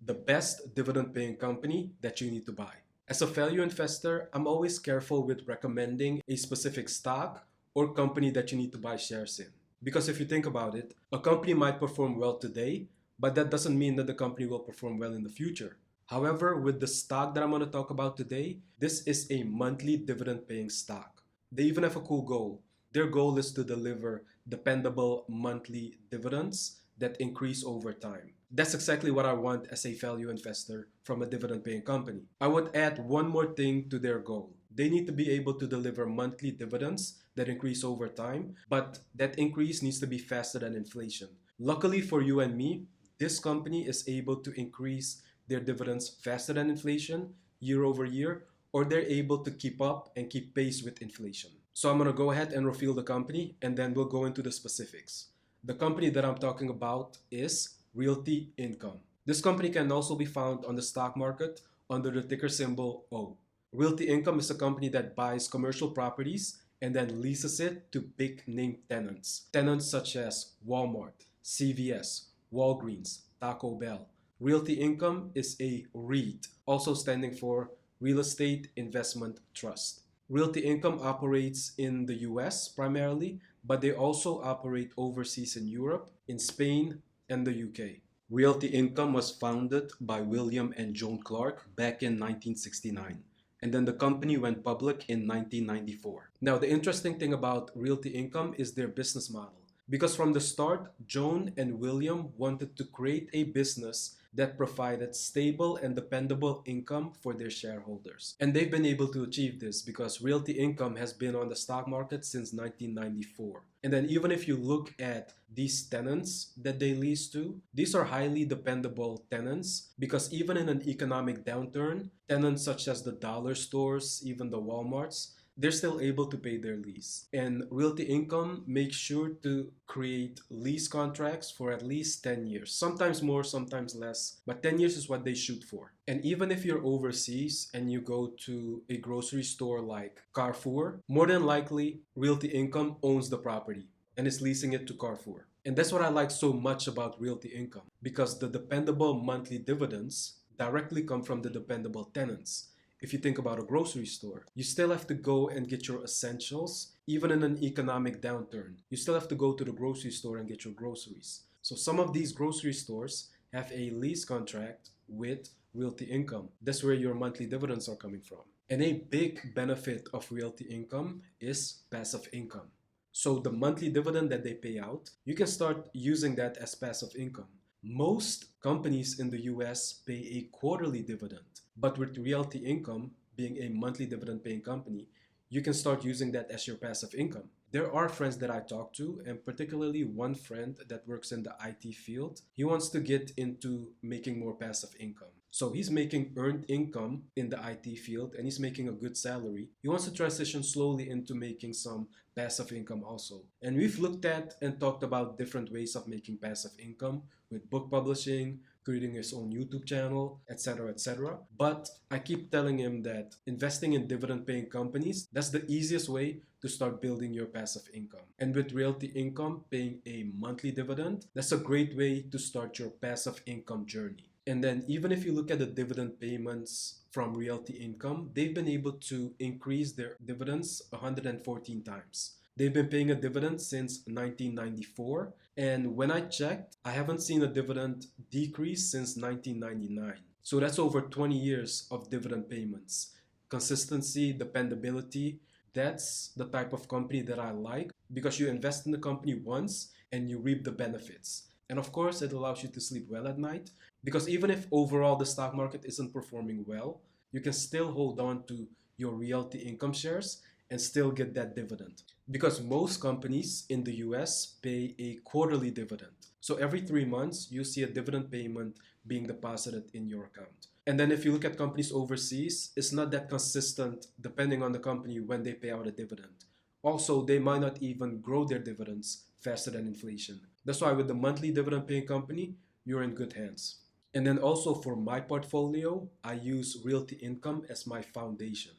the best dividend paying company that you need to buy. As a value investor, I'm always careful with recommending a specific stock or company that you need to buy shares in. Because if you think about it, a company might perform well today, but that doesn't mean that the company will perform well in the future. However, with the stock that I'm going to talk about today, this is a monthly dividend paying stock. They even have a cool goal. Their goal is to deliver dependable monthly dividends that increase over time. That's exactly what I want as a value investor from a dividend paying company. I would add one more thing to their goal. They need to be able to deliver monthly dividends that increase over time, but that increase needs to be faster than inflation. Luckily for you and me, this company is able to increase their dividends faster than inflation year over year, or they're able to keep up and keep pace with inflation. So I'm going to go ahead and reveal the company and then we'll go into the specifics. The company that I'm talking about is Realty Income. This company can also be found on the stock market under the ticker symbol O. Realty Income is a company that buys commercial properties and then leases it to big name tenants. Tenants such as Walmart, CVS, Walgreens, Taco Bell. Realty Income is a REIT, also standing for Real Estate Investment Trust. Realty Income operates in the US primarily, but they also operate overseas in Europe, in Spain, and the UK. Realty Income was founded by William and Joan Clark back in 1969. And then the company went public in 1994. Now, the interesting thing about Realty Income is their business model. Because from the start, Joan and William wanted to create a business that provided stable and dependable income for their shareholders. And they've been able to achieve this because Realty Income has been on the stock market since 1994. And then even if you look at these tenants that they lease to, these are highly dependable tenants because even in an economic downturn, tenants such as the dollar stores, even the Walmarts, they're still able to pay their lease. And Realty Income makes sure to create lease contracts for at least 10 years. Sometimes more, sometimes less, but 10 years is what they shoot for. And even if you're overseas and you go to a grocery store like Carrefour, more than likely Realty Income owns the property and is leasing it to Carrefour. And that's what I like so much about Realty Income because the dependable monthly dividends directly come from the dependable tenants. If you think about a grocery store, you still have to go and get your essentials, even in an economic downturn. You still have to go to the grocery store and get your groceries. So some of these grocery stores have a lease contract with Realty Income. That's where your monthly dividends are coming from. And a big benefit of Realty Income is passive income. So the monthly dividend that they pay out, you can start using that as passive income. Most companies in the US pay a quarterly dividend, but with Realty Income being a monthly dividend paying company, you can start using that as your passive income. There are friends that I talk to, and particularly one friend that works in the IT field. He wants to get into making more passive income. So he's making earned income in the IT field and he's making a good salary. He wants to transition slowly into making some passive income also. And we've looked at and talked about different ways of making passive income with book publishing, creating his own YouTube channel, etc., etc. But I keep telling him that investing in dividend paying companies, that's the easiest way to start building your passive income. And with Realty Income paying a monthly dividend, that's a great way to start your passive income journey. And then even if you look at the dividend payments from Realty Income, they've been able to increase their dividends 114 times. They've been paying a dividend since 1994. And when I checked, I haven't seen a dividend decrease since 1999. So that's over 20 years of dividend payments. Consistency, dependability, that's the type of company that I like because you invest in the company once and you reap the benefits. And of course, it allows you to sleep well at night because even if overall the stock market isn't performing well, you can still hold on to your Realty Income shares and still get that dividend. Because most companies in the US pay a quarterly dividend. So every 3 months, you see a dividend payment being deposited in your account. And then if you look at companies overseas, it's not that consistent depending on the company when they pay out a dividend. Also, they might not even grow their dividends faster than inflation. That's why with the monthly dividend paying company, you're in good hands. And then also for my portfolio, I use Realty Income as my foundation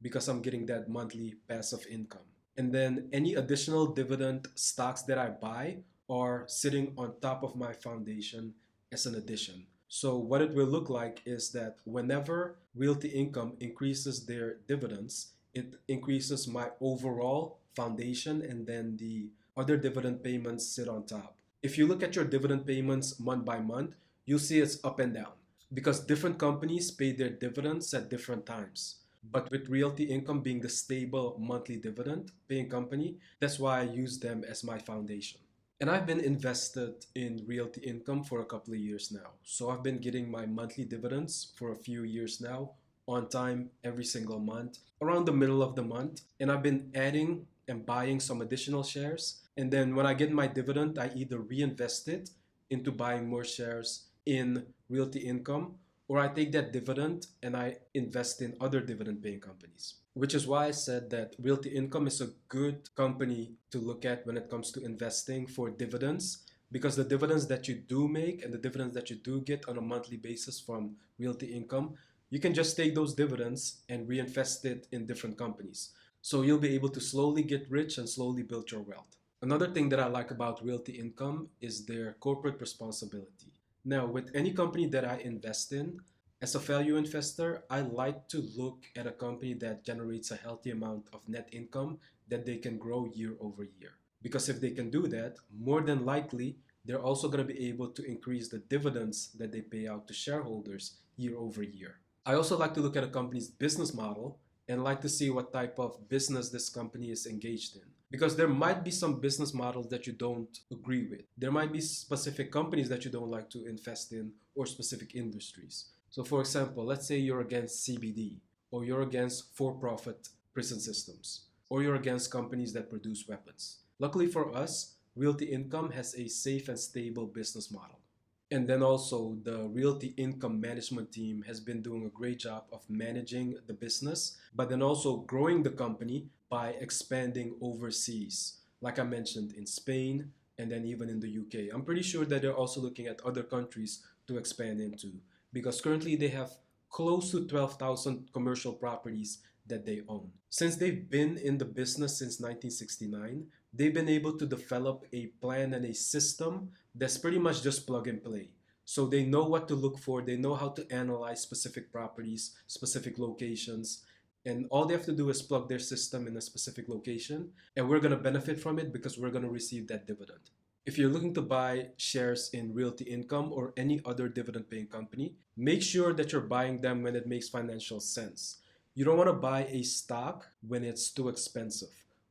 because I'm getting that monthly passive income. And then any additional dividend stocks that I buy are sitting on top of my foundation as an addition. So what it will look like is that whenever Realty Income increases their dividends, it increases my overall foundation, and then the other dividend payments sit on top. If you look at your dividend payments month by month, you'll see it's up and down because different companies pay their dividends at different times. But with Realty Income being the stable monthly dividend paying company, that's why I use them as my foundation. And I've been invested in Realty Income for a couple of years now. So I've been getting my monthly dividends for a few years now, on time every single month, around the middle of the month. And I've been adding and buying some additional shares. And then when I get my dividend, I either reinvest it into buying more shares in Realty Income, or I take that dividend and I invest in other dividend paying companies. Which is why I said that Realty Income is a good company to look at when it comes to investing for dividends, because the dividends that you do make and the dividends that you do get on a monthly basis from Realty Income, you can just take those dividends and reinvest it in different companies. So you'll be able to slowly get rich and slowly build your wealth. Another thing that I like about Realty Income is their corporate responsibility. Now, with any company that I invest in, as a value investor, I like to look at a company that generates a healthy amount of net income that they can grow year over year. Because if they can do that, more than likely, they're also going to be able to increase the dividends that they pay out to shareholders year over year. I also like to look at a company's business model and like to see what type of business this company is engaged in. Because there might be some business models that you don't agree with. There might be specific companies that you don't like to invest in, or specific industries. So, for example, let's say you're against CBD, or you're against for profit prison systems, or you're against companies that produce weapons. Luckily for us, Realty Income has a safe and stable business model. And then also, the Realty Income management team has been doing a great job of managing the business, but then also growing the company by expanding overseas, like I mentioned, in Spain and then even in the UK. I'm pretty sure that they're also looking at other countries to expand into, because currently they have close to 12,000 commercial properties that they own. Since they've been in the business since 1969, they've been able to develop a plan and a system that's pretty much just plug and play. So they know what to look for, they know how to analyze specific properties, specific locations, and all they have to do is plug their system in a specific location, and we're going to benefit from it because we're going to receive that dividend. If you're looking to buy shares in Realty Income or any other dividend paying company, make sure that you're buying them when it makes financial sense. You don't want to buy a stock when it's too expensive.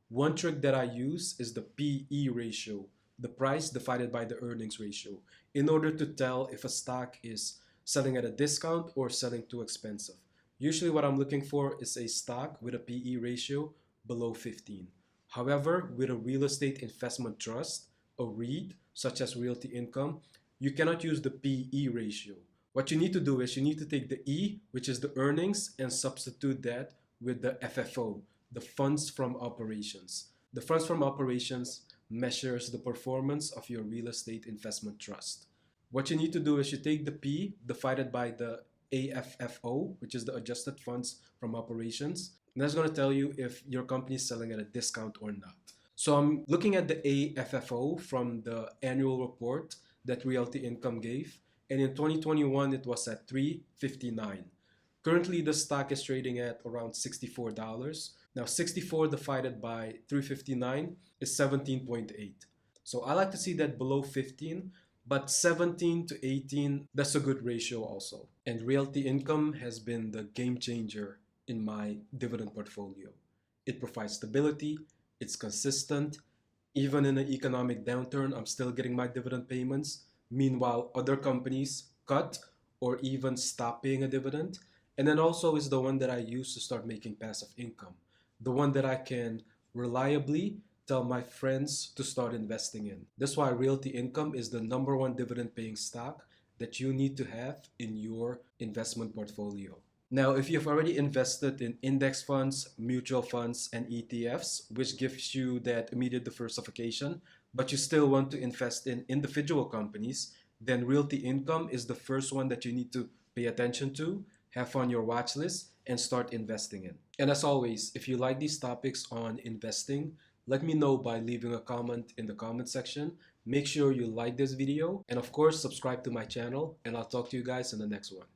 One trick that I use is the PE ratio, the price divided by the earnings ratio, in order to tell if a stock is selling at a discount or selling too expensive. Usually what I'm looking for is a stock with a PE ratio below 15. However, with a real estate investment trust, a REIT, such as Realty Income, you cannot use the PE ratio. What you need to do is you need to take the E, which is the earnings, and substitute that with the FFO, the funds from operations. The funds from operations measures the performance of your real estate investment trust. What you need to do is you take the P divided by the AFFO, which is the adjusted funds from operations, and that's going to tell you if your company is selling at a discount or not. So I'm looking at the AFFO from the annual report that Realty Income gave, and in 2021 it was at 359. Currently the stock is trading at around $64. Now 64 divided by 359 is 17.8. So I like to see that below 15, but 17 to 18, that's a good ratio also. And Realty Income has been the game changer in my dividend portfolio. It provides stability, it's consistent. Even in an economic downturn, I'm still getting my dividend payments. Meanwhile, other companies cut or even stop paying a dividend. And then also is the one that I use to start making passive income. The one that I can reliably tell my friends to start investing in. That's why Realty Income is the number one dividend paying stock that you need to have in your investment portfolio. Now, if you've already invested in index funds, mutual funds, and ETFs, which gives you that immediate diversification, but you still want to invest in individual companies, then Realty Income is the first one that you need to pay attention to, have on your watch list, and start investing in. And as always, if you like these topics on investing, let me know by leaving a comment in the comment section, Make sure you like this video and of course subscribe to my channel, and I'll talk to you guys in the next one.